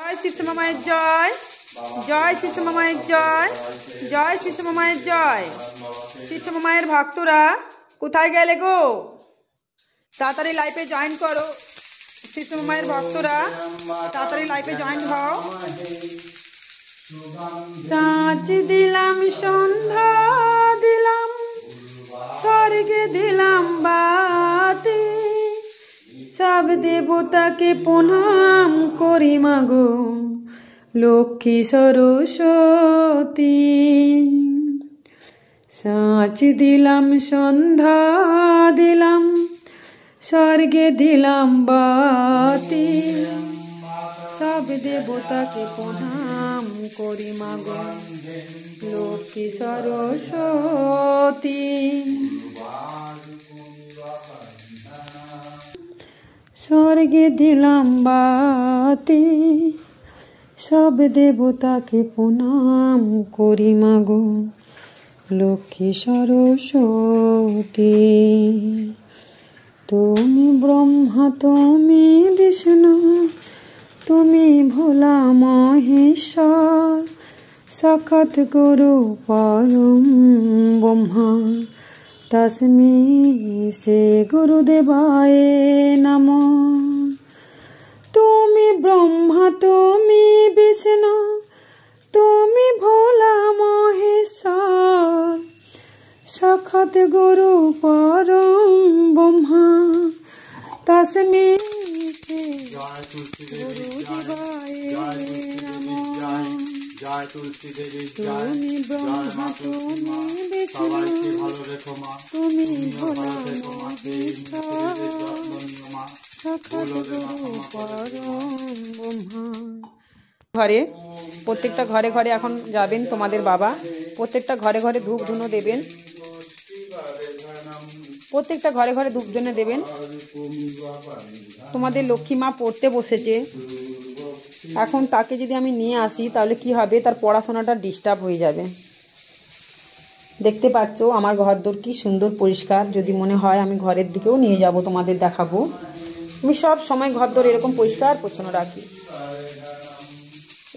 জয় শ্রীশ্যামা মায়ের জয়, জয় শ্রীশ্যামা মায়ের জয়, জয় শ্রীশ্যামা মায়ের জয়। শ্রীশ্যামা মায়ের ভক্তরা কোথায় গেলে গো? তাড়াতাড়ি লাইফে জয়েন করো। শ্রীশ্যামা মায়ের ভক্তরা তাড়াতাড়ি লাইফে জয়েন হও। সাঁচ দিলাম, সন্ধ্যা দিলাম, স্বর্গে দিলাম বাতি, সব দেবতাকে প্রণাম করি মাগো লক্ষ্মী সরস্বতী। সাঁচ দিলাম, সন্ধ্যা দিলাম, স্বর্গে দিলাম বাতি, সব দেবতাকে প্রণাম করি মাগো লক্ষ্মী সরস্বতী। স্বর্গে দিলাম বাতি, সব দেবতাকে প্রণাম করি মাগো লক্ষ্মী সরস্বতী। তুমি ব্রহ্মা, তুমি বিষ্ণু, তুমি ভোলা মহেশ্বর, সাক্ষাৎ গুরু পরম ব্রহ্মা, তস্मै শ্রী গুরুদেবায় নমঃ। তুমি ব্রহ্মা, তুমি বিষ্ণু, তুমি ভোলা মহেশ্বর, সাক্ষাৎ গুরু পরম ব্রহ্মা, তস্मै শ্রী গুরুদেবায় নমঃ। তুমি ব্রহ্মা, তুমি বিষ্ণু, তুমি ভোলা মহেশ্বর, সাক্ষাৎ গুরু পরম ব্রহ্মা। ঘরে প্রত্যেকটা ঘরে ঘরে এখন যাবেন তোমাদের বাবা, প্রত্যেকটা ঘরে ঘরে ধূপ ধুনো দেবেন, প্রত্যেকটা ঘরে ঘরে ধূপ ধুনো দেবেন। তোমাদের লক্ষ্মী মা পড়তে বসেছে, এখন তাকে যদি আমি নিয়ে আসি তাহলে কি হবে, তার পড়াশোনাটা ডিস্টার্ব হয়ে যাবে। দেখতে পাচ্ছ আমার ঘরদোর কি সুন্দর পরিষ্কার, যদি মনে হয় আমি ঘরের দিকেও নিয়ে যাব, তোমাদের দেখাবো। আমি সব সময় ঘরদোর এরকম পরিষ্কার পরিচ্ছন্ন রাখি।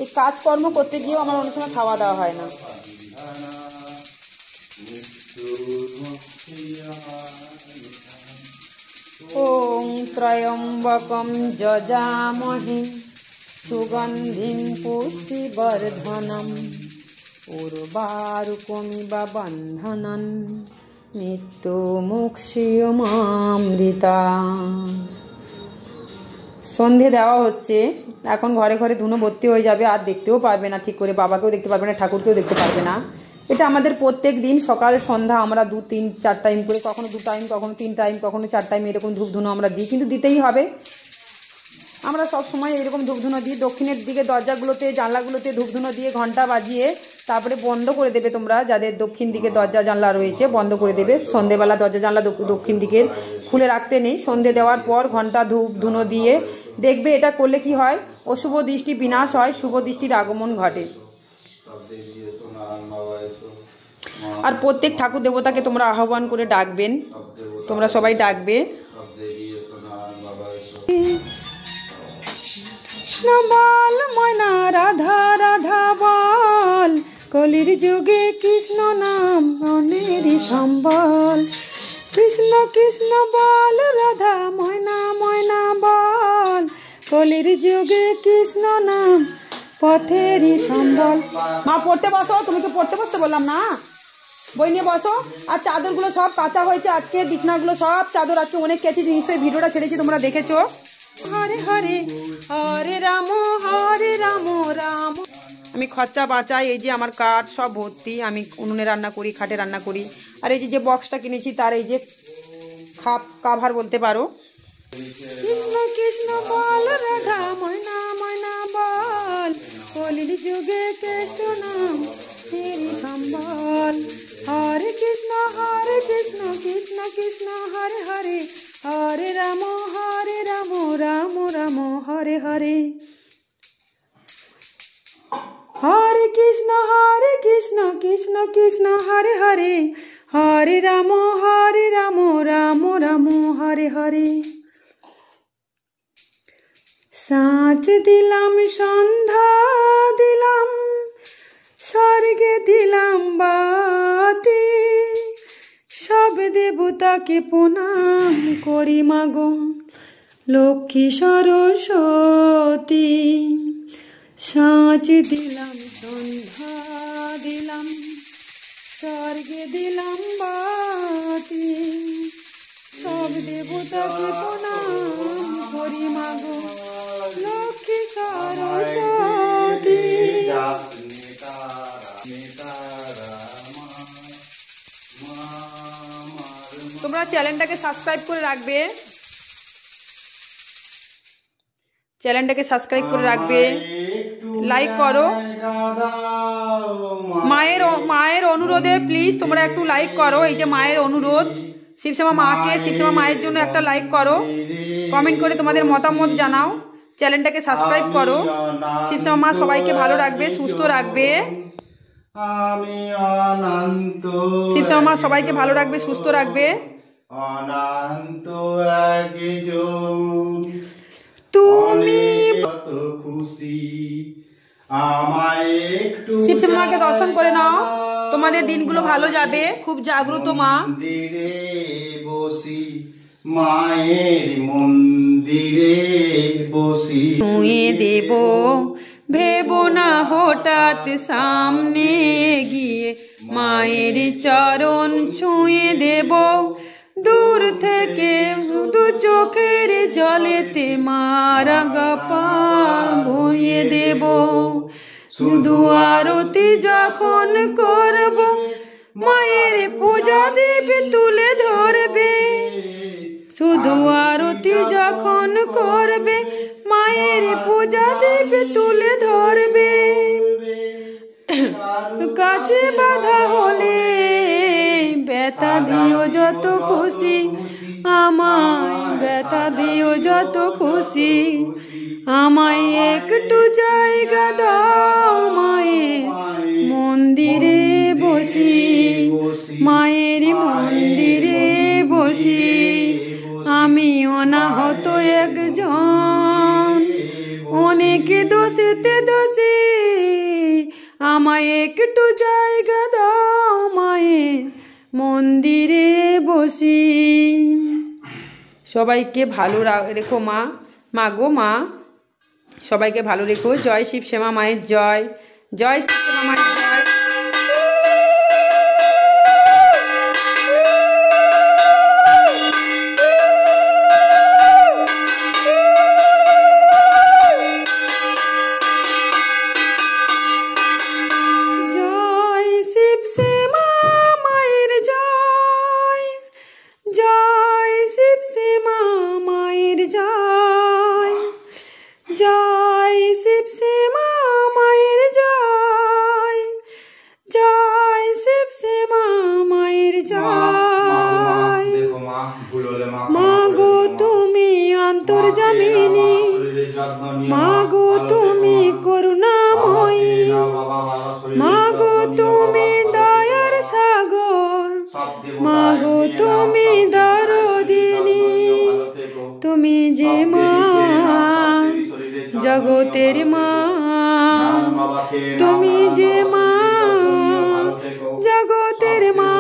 এই কাজকর্ম করতে গিয়েও আমার অনেক সময় খাওয়া দাওয়া হয় না। ওং ত্রয়ম্বকম যজামহে সুগন্ধিং পুষ্টিবর্ধনম উর্বারুকমিব বন্ধনং মৃত্যুমুক্ষীয়মামৃতা। সন্ধে দেওয়া হচ্ছে, এখন ঘরে ঘরে ধুনো ভর্তি হয়ে যাবে, আর দেখতেও পারবে না ঠিক করে, বাবাকেও দেখতে পারবে না, ঠাকুরকেও দেখতে পারবে না। এটা আমাদের প্রত্যেক দিন সকাল সন্ধ্যা আমরা 2-3-4 টাইম করে, কখনো 2 টাইম, কখনো 3 টাইম, কখনো 4 টাইম এরকম ধূপ ধুনো আমরা দিই, কিন্তু দিতেই হবে। আমরা সব সময় এরকম ধূপ ধুনো দিই। দক্ষিণের দিকে দরজাগুলোতে, জানলাগুলোতে ধূপ ধুনো দিয়ে ঘন্টা বাজিয়ে তারপরে বন্ধ করে দেবে। তোমরা যাদের দক্ষিণ দিকে দরজা জানলা রয়েছে বন্ধ করে দেবে। সন্ধেবেলা দরজা জানলা দক্ষিণ দিকের খুলে রাখতে নেই। সন্ধে দেওয়ার পর ঘন্টা ধূপ ধুনো দিয়ে দেখবে, এটা করলে কি হয়, অশুভ দৃষ্টি বিনাশ হয়, শুভ দৃষ্টির আগমন ঘটে। আর প্রত্যেক ঠাকুর দেবতাকে তোমরা আহ্বান করে ডাকবেন, তোমরা সবাই ডাকবে। কৃষ্ণ বল ময়না রাধা রাধা বল, কলির যুগে কৃষ্ণ নাম মনেরই সম্বল। কৃষ্ণ কৃষ্ণ বল রাধা ময়না ময়না বল, কলির যুগে কৃষ্ণ নাম পথেরই সম্বল। মা পড়তে বসো, তুমি তো পড়তে বসতে বললাম না, বই নিয়ে বসো। আর চাদরগুলো সব কাঁচা হয়েছে, আজকে বিছনাগুলো সব চাদর আজকে অনেক কেচেছি, নিশ্চয়ই ভিডিওটা ছেড়েছি, তোমরা দেখেছো। হরে হরে হরে রাম রাম। আমি খরচা বাঁচাই, এই যে আমার কাঠ সব ভর্তি, আমি উনুনে রান্না করি, খাটে রান্না করি। আর এই যে বক্সটা কিনেছি তার এই যে কাভার বলতে পারো। কৃষ্ণ কৃষ্ণ বল রাধা ময়না ময়না বল, কলির যুগে কৃষ্ণ নাম তেরি সম্বল। হরে কৃষ্ণ কৃষ্ণ কৃষ্ণ হরে হরে, হরে রাম রাম রাম হরে হরে। হরে কৃষ্ণ কৃষ্ণ কৃষ্ণ হরে হরে, হরে রাম রাম রাম হরে হরে। সাঁচ দিলাম সন্ধ্যা দেবতাকে প্রণাম করি মাগো লক্ষ্মী সরস্বতী। সাঁচ দিলাম সন্ধ্যা দিলাম স্বর্গে দিলাম বাতি, সব দেবতাকে প্রণাম করি মাগো লক্ষ্মী সরস্বতী। তোমরা চ্যানেলটাকে সাবস্ক্রাইব করে রাখবে, চ্যানেলটাকে সাবস্ক্রাইব করে রাখবে, লাইক করো। মায়ের অনুরোধে প্লিজ তোমরা একটু লাইক করো। এই যে মায়ের অনুরোধ, শিবশ্যামা মাকে, শিবশ্যামা মায়ের জন্য একটা লাইক করো, কমেন্ট করে তোমাদের মতামত জানাও, চ্যানেলটাকে সাবস্ক্রাইব করো। শিবশ্যামা মা সবাইকে ভালো রাখবে, সুস্থ রাখবে। শিবশ্যামা মা সবাইকে ভালো রাখবে, সুস্থ রাখবে। তুমি শিবশ্যামা মাকে দর্শন করে নাও, তোমাদের দিনগুলো ভালো যাবে। খুব জাগ্রত মা। মায়ের মন্দিরে বসি ছুঁয়ে দেব ভেবো না হঠাৎ সামনে গিয়ে, মায়ের চরণ ছুঁয়ে দেব দূর থেকে, দু চোখের জলেতে মারাঙ্গা পা বইয়ে দেব। শুধু আরতি যখন করব মায়ের পূজা দেবে তুলে ধরবে, শুধু আরতি যখন করবে মায়ের পূজা দেবে তুলে ধরবে। কাছে বাধা হলে ব্যথা দিও যত খুশি, আমায় ব্যথা দিও যত খুশি, আমায় একটু জায়গা দাও মায়ের মন্দিরে বসি, মায়ের মন্দিরে বসি। আমি অনাহত একজন, অনেকে দোষেতে দোষী, আমায় একটু জায়গা দাও মায়ের মন্দিরে বসি। সবাইকে ভালো রেখো মা, মাগো মা সবাইকে ভালো রেখো। জয় শিবশ্যামা মায়ের জয়, জয় শিবশ্যামা মায়ের জয়। জয় শিবশ্যামা মায়ের জয়, জয় শিবশ্যামা মায়ের জয়। মাগো তুমি অন্তর্যামিনী, মাগো তুমি করুণাময়ী, মাগো তুমি দয়ার সাগর, মাগো তুমি দরদিনী, তুমি যে মা জগতের মা, তুমি যে মা জগতের মা।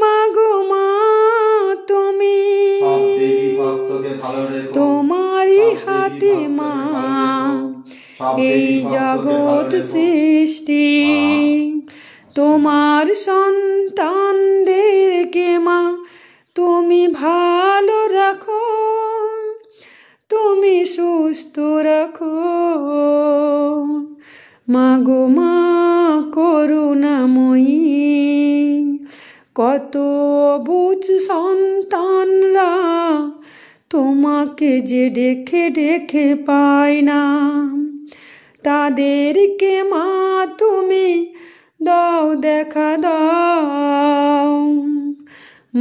মাগো মা তুমি, তোমারই হাতে মা এই জগৎ সৃষ্টি, তোমার সন্তানদেরকে মা তুমি ভালো রাখো, তুমি সুস্থ রাখো। মাগো মা করুণাময়ী, কত অবুঝ সন্তানরা তোমাকে যে ডেকে ডেকে পায় না, তাদেরকে মা তুমি দাও দেখা দাও।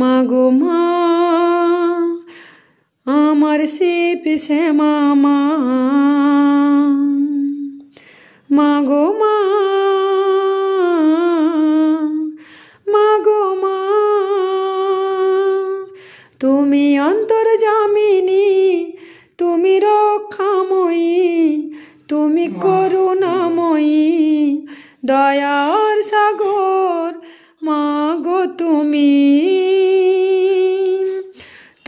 মাগো মা আমার শিবশ্যামা মা, মাগো মা, মাগো মা তুমি অন্তর্যামিনী, তুমি রক্ষাময়ী, তুমি করুণাময়ী, দয়ার সাগর মাগো তুমি।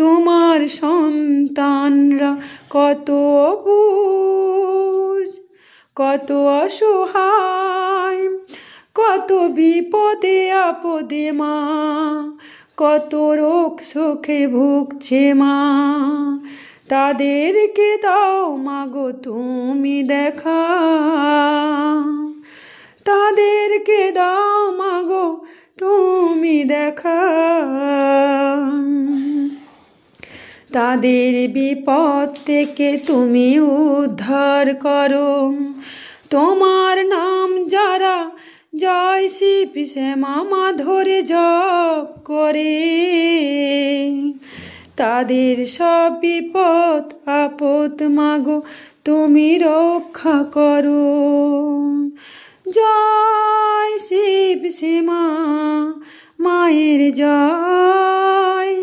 তোমার সন্তানরা কত অবুঝ, কত অসহায়, কত বিপদে আপদে মা, কত রোগ সুখে ভুগছে মা। তাদেরকে দাও মাগো তুমি দেখা, তাদেরকে দাও মাগো তুমি দেখা। তাদের বিপদ থেকে তুমি উদ্ধার করো। তোমার নাম যারা জয় শিব শ্যামা মা ধরে জপ করে, তাদের সব বিপদ আপদ মাগো তুমি রক্ষা করো। জয় শিব শ্যামা মায়ের জয়,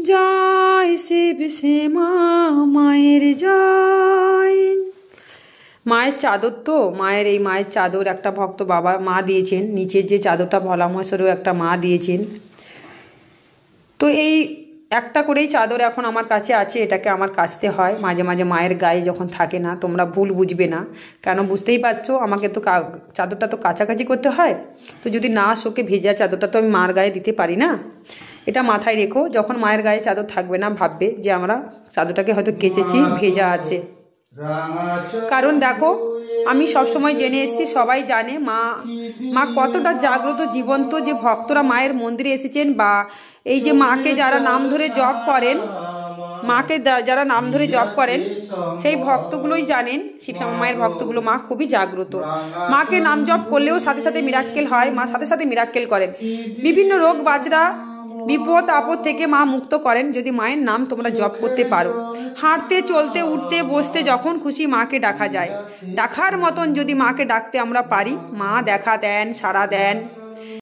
জয় শিব শ্যামা মায়ের জয়। মায়ের চাদর তো, মায়ের এই মায়ের চাদর একটা ভক্ত বাবা মা দিয়েছেন, নিচের যে চাদরটা ভোলা মহেশ্বরেও একটা মা দিয়েছেন। তো এই একটা করেই চাদর এখন আমার কাছে আছে, এটাকে আমার কাচতে হয় মাঝে মাঝে মায়ের গায়ে যখন থাকে না। তোমরা ভুল বুঝবে না, কেন বুঝতেই পারছো, আমাকে তো চাদরটা তো কাছাকাছি করতে হয়। তো যদি না শোকে ভেজা চাদরটা তো আমি মার গায়ে দিতে পারি না। এটা মাথায় রেখো, যখন মায়ের গায়ে চাদর থাকবে না ভাববে যে আমরা চাদরটাকে হয়তো কেচেছি, ভেজা আছে। কারণ দেখো, আমি সবসময় জেনে এসেছি, সবাই জানে মা কতটা জাগ্রত জীবন্ত। যে ভক্তরা মায়ের মন্দিরে এসেছেন বা এই যে মাকে যারা নাম ধরে জপ করেন, মাকে যারা নাম ধরে জপ করেন, সেই ভক্তগুলোই জানেন শিবশ্যামা মায়ের ভক্তগুলো মা খুবই জাগ্রত। মাকে নাম জপ করলেও সাথে সাথে মিরাক্কেল হয়, মা সাথে সাথে মিরাক্কেল করেন। বিভিন্ন রোগ বাজরা বিপদ আপদ থেকে মা মুক্ত করেন যদি মায়ের নাম তোমরা জপ করতে পারো। হাঁটতে চলতে উঠতে বসতে যখন খুশি মাকে ডাকা যায়। ডাকার মতন যদি মাকে ডাকতে আমরা পারি, মা দেখা দেন, সাড়া দেন।